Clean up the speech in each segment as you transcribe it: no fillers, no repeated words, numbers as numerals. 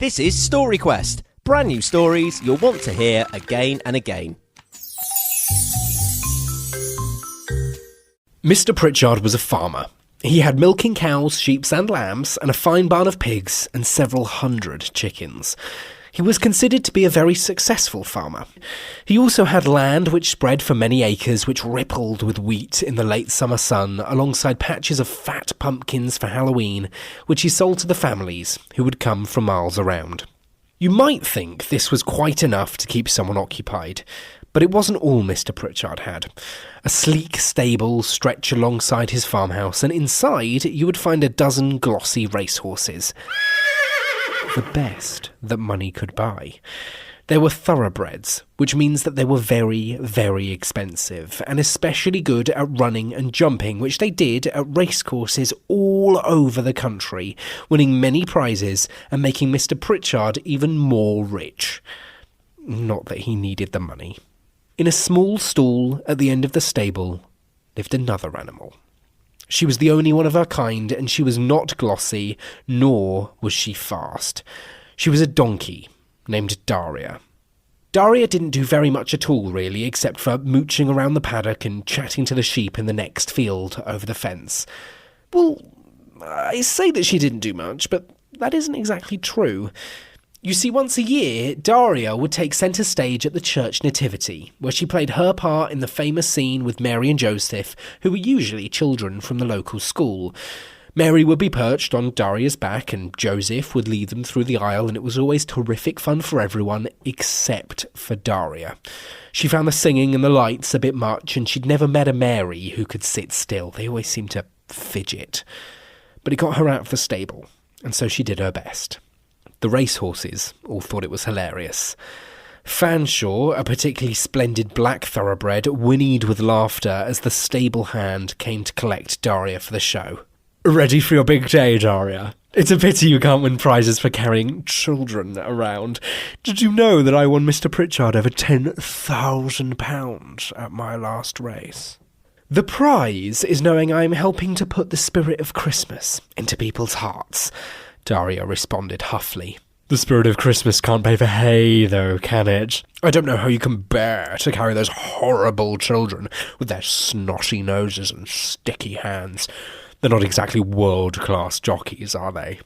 This is Story Quest, brand new stories you'll want to hear again and again. Mr. Pritchard was a farmer. He had milking cows, sheep and lambs, and a fine barn of pigs and several hundred chickens. He was considered to be a very successful farmer. He also had land which spread for many acres, which rippled with wheat in the late summer sun, alongside patches of fat pumpkins for Halloween, which he sold to the families who would come from miles around. You might think this was quite enough to keep someone occupied, but it wasn't all Mr. Pritchard had. A sleek stable stretched alongside his farmhouse, and inside you would find a dozen glossy racehorses. The best that money could buy. They were thoroughbreds, which means that they were very, very expensive, and especially good at running and jumping, which they did at racecourses all over the country, winning many prizes and making Mr. Pritchard even more rich. Not that he needed the money. In a small stall at the end of the stable lived another animal. She was the only one of her kind, and she was not glossy, nor was she fast. She was a donkey named Daria. Daria didn't do very much at all, really, except for mooching around the paddock and chatting to the sheep in the next field over the fence. Well, I say that she didn't do much, but that isn't exactly true. You see, once a year, Daria would take centre stage at the church nativity, where she played her part in the famous scene with Mary and Joseph, who were usually children from the local school. Mary would be perched on Daria's back, and Joseph would lead them through the aisle, and it was always terrific fun for everyone, except for Daria. She found the singing and the lights a bit much, and she'd never met a Mary who could sit still. They always seemed to fidget. But it got her out of the stable, and so she did her best. The racehorses all thought it was hilarious. Fanshawe, a particularly splendid black thoroughbred, whinnied with laughter as the stable hand came to collect Daria for the show. "Ready for your big day, Daria? It's a pity you can't win prizes for carrying children around. Did you know that I won Mr. Pritchard over £10,000 at my last race?" "The prize is knowing I'm helping to put the spirit of Christmas into people's hearts," Daria responded huffily. "The spirit of Christmas can't pay for hay, though, can it? I don't know how you can bear to carry those horrible children with their snotty noses and sticky hands. They're not exactly world-class jockeys, are they?"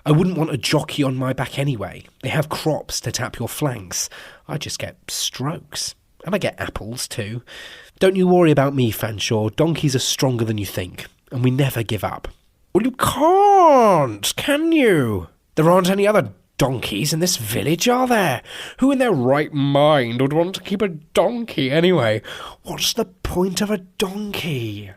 "I wouldn't want a jockey on my back anyway. They have crops to tap your flanks. I just get strokes. And I get apples, too. Don't you worry about me, Fanshawe. Donkeys are stronger than you think, and we never give up." "Well, you can't, can you? There aren't any other donkeys in this village, are there? Who in their right mind would want to keep a donkey anyway? What's the point of a donkey?"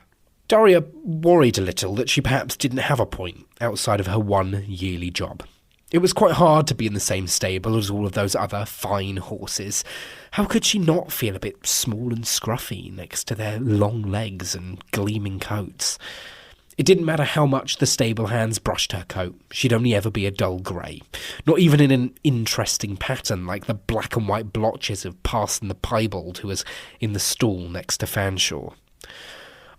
Daria worried a little that she perhaps didn't have a point outside of her one yearly job. It was quite hard to be in the same stable as all of those other fine horses. How could she not feel a bit small and scruffy next to their long legs and gleaming coats? It didn't matter how much the stable hands brushed her coat. She'd only ever be a dull grey. Not even in an interesting pattern like the black and white blotches of Parson the Piebald who was in the stall next to Fanshawe.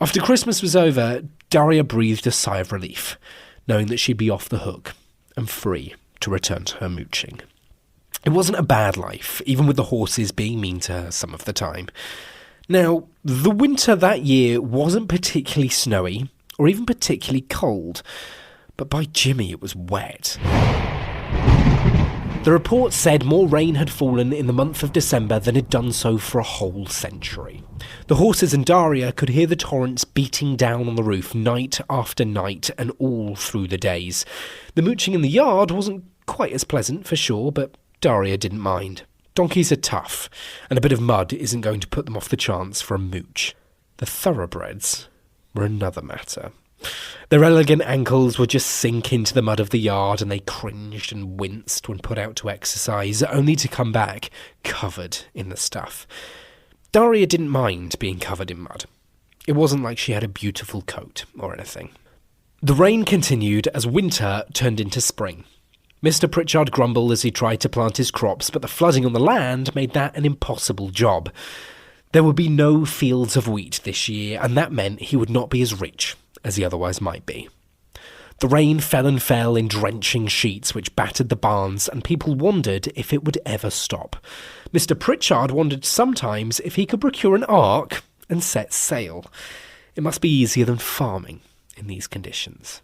After Christmas was over, Daria breathed a sigh of relief, knowing that she'd be off the hook and free to return to her mooching. It wasn't a bad life, even with the horses being mean to her some of the time. Now, the winter that year wasn't particularly snowy, or even particularly cold, but by Jimmy it was wet. The report said more rain had fallen in the month of December than had done so for a whole century. The horses and Daria could hear the torrents beating down on the roof night after night and all through the days. The mooching in the yard wasn't quite as pleasant for sure, but Daria didn't mind. Donkeys are tough, and a bit of mud isn't going to put them off the chance for a mooch. The thoroughbreds were another matter. Their elegant ankles would just sink into the mud of the yard, and they cringed and winced when put out to exercise, only to come back covered in the stuff. Daria didn't mind being covered in mud. It wasn't like she had a beautiful coat or anything. The rain continued as winter turned into spring. Mr. Pritchard grumbled as he tried to plant his crops, but the flooding on the land made that an impossible job. There would be no fields of wheat this year, and that meant he would not be as rich as he otherwise might be. The rain fell and fell in drenching sheets which battered the barns, and people wondered if it would ever stop. Mr. Pritchard wondered sometimes if he could procure an ark and set sail. It must be easier than farming in these conditions.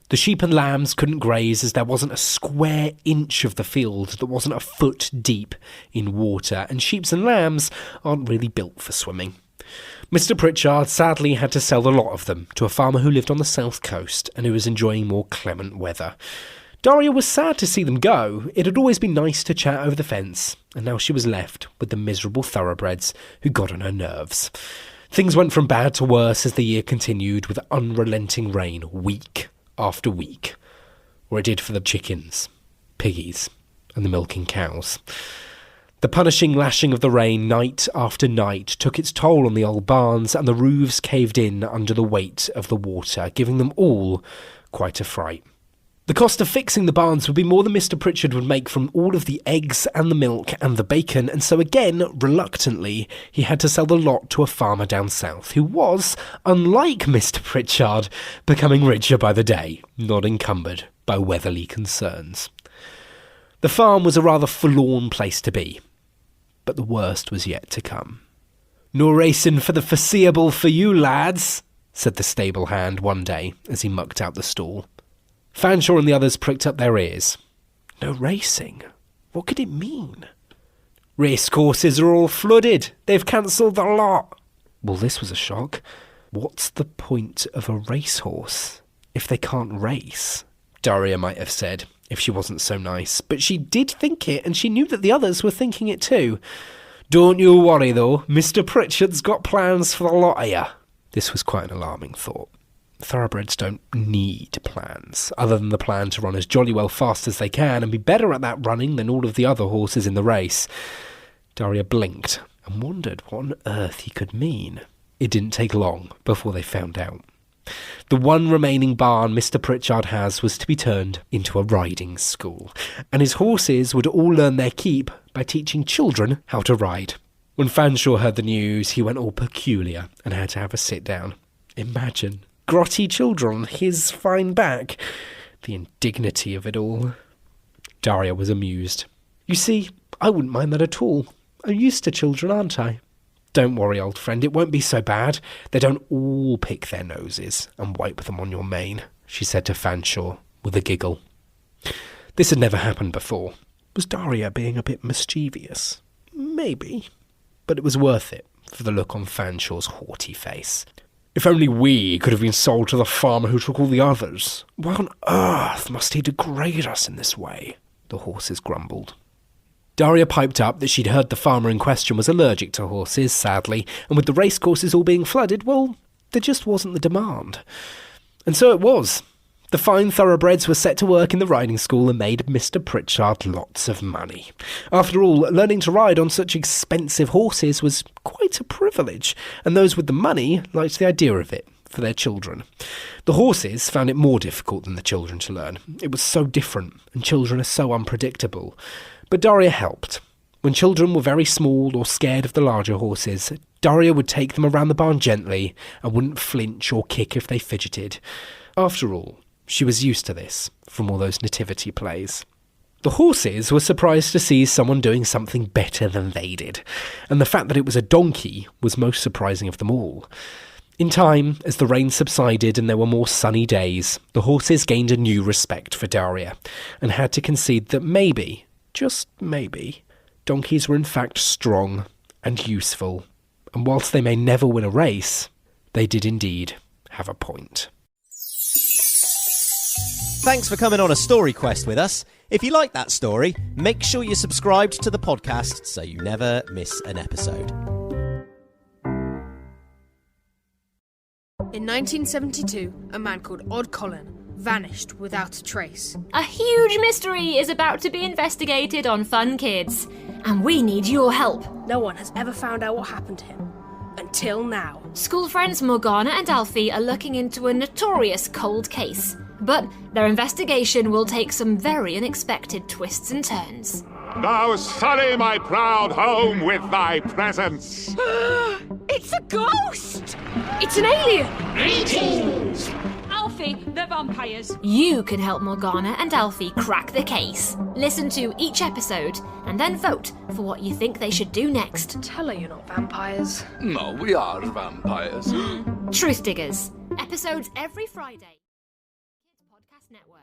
The sheep and lambs couldn't graze as there wasn't a square inch of the field that wasn't a foot deep in water, and sheep and lambs aren't really built for swimming. Mr. Pritchard sadly had to sell the lot of them to a farmer who lived on the south coast and who was enjoying more clement weather. Daria was sad to see them go. It had always been nice to chat over the fence, and now she was left with the miserable thoroughbreds who got on her nerves. Things went from bad to worse as the year continued, with unrelenting rain week after week, or it did for the chickens, piggies, and the milking cows. The punishing lashing of the rain night after night took its toll on the old barns, and the roofs caved in under the weight of the water, giving them all quite a fright. The cost of fixing the barns would be more than Mr. Pritchard would make from all of the eggs and the milk and the bacon, and so again, reluctantly, he had to sell the lot to a farmer down south, who was, unlike Mr. Pritchard, becoming richer by the day, not encumbered by weatherly concerns. The farm was a rather forlorn place to be, but the worst was yet to come. "No racing for the foreseeable for you, lads," said the stable hand one day as he mucked out the stall. Fanshawe and the others pricked up their ears. No racing? What could it mean? "Racecourses are all flooded. They've cancelled the lot." Well, this was a shock. What's the point of a racehorse if they can't race? Daria might have said, if she wasn't so nice. But she did think it, and she knew that the others were thinking it too. "Don't you worry, though. Mr. Pritchard's got plans for the lot of you." This was quite an alarming thought. Thoroughbreds don't need plans, other than the plan to run as jolly well fast as they can and be better at that running than all of the other horses in the race. Daria blinked and wondered what on earth he could mean. It didn't take long before they found out. The one remaining barn Mr. Pritchard has was to be turned into a riding school, and his horses would all learn their keep by teaching children how to ride. When Fanshawe heard the news, he went all peculiar and had to have a sit-down. Imagine grotty children on his fine back. The indignity of it all. Daria was amused. "You see, I wouldn't mind that at all. I'm used to children, aren't I?" "Don't worry, old friend, it won't be so bad. They don't all pick their noses and wipe them on your mane," she said to Fanshawe with a giggle. This had never happened before. Was Daria being a bit mischievous? Maybe. But it was worth it for the look on Fanshawe's haughty face. "If only we could have been sold to the farmer who took all the others. Why on earth must he degrade us in this way?" the horses grumbled. Daria piped up that she'd heard the farmer in question was allergic to horses, sadly, and with the racecourses all being flooded, well, there just wasn't the demand. And so it was. The fine thoroughbreds were set to work in the riding school and made Mr. Pritchard lots of money. After all, learning to ride on such expensive horses was quite a privilege, and those with the money liked the idea of it for their children. The horses found it more difficult than the children to learn. It was so different, and children are so unpredictable. But Daria helped. When children were very small or scared of the larger horses, Daria would take them around the barn gently and wouldn't flinch or kick if they fidgeted. After all, she was used to this from all those nativity plays. The horses were surprised to see someone doing something better than they did, and the fact that it was a donkey was most surprising of them all. In time, as the rain subsided and there were more sunny days, the horses gained a new respect for Daria, and had to concede that maybe, just maybe, donkeys were in fact strong and useful, and whilst they may never win a race, they did indeed have a point. Thanks for coming on a story quest with us. If you like that story, make sure you're subscribed to the podcast so you never miss an episode. In 1972, a man called Odd Colin vanished without a trace. A huge mystery is about to be investigated on Fun Kids, and we need your help. No one has ever found out what happened to him. Until now. School friends Morgana and Alfie are looking into a notorious cold case, but their investigation will take some very unexpected twists and turns. Now sully my proud home with thy presence. It's a ghost! It's an alien! Greetings! Our Alfie, they're vampires. You can help Morgana and Alfie crack the case. Listen to each episode and then vote for what you think they should do next. Tell her you're not vampires. No, we are vampires. Truth Diggers. Episodes every Friday. Kids Podcast Network.